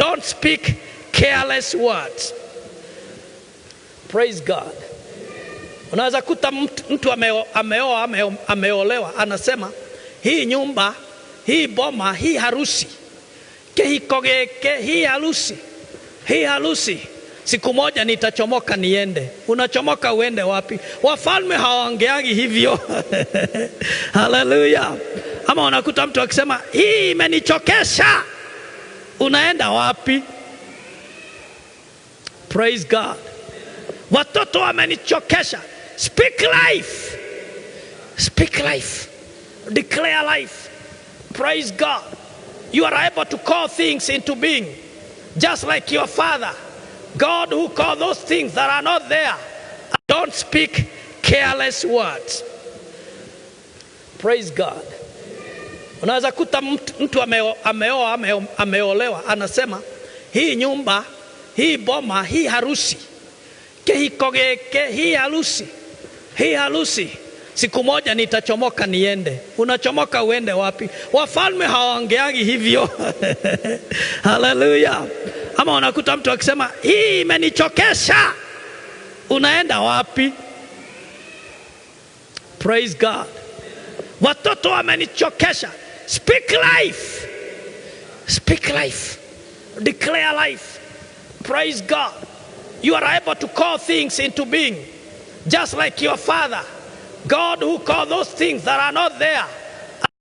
Don't speak careless words. Praise God. Unaweza kuta mtu ameoa, ameolewa, anasema hii nyumba, hii boma, hii harusi, kehiko geke, hii harusi, siku moja nitachomoka niende. Unachomoka uende wapi? Wafalme hawaongeagi hivyo. Hallelujah. Ama unakuta mtu akisema hii imenichokesha. Unaenda wapi? Praise God. Watoto wamenichokesha. Speak life. Speak life. Declare life. Praise God. You are able to call things into being, just like your Father, God, who called those things that are not there. Don't speak careless words. Praise God. Unaweza kuta mtu ameoa, ameolewa, anasema hii nyumba, hii boma, hii harusi, kehiko geke, hii harusi, siku moja nitachomoka niende. Unachomoka uende wapi? Wafalme hawaongeagi hivyo. Hallelujah. Ama unakuta mtu akisema hii imenichokesha. Unaenda wapi? Praise God. Watoto wamenichokesha. Speak life. Speak life. Declare life. Praise God. You are able to call things into being, just like your Father, God, who called those things that are not there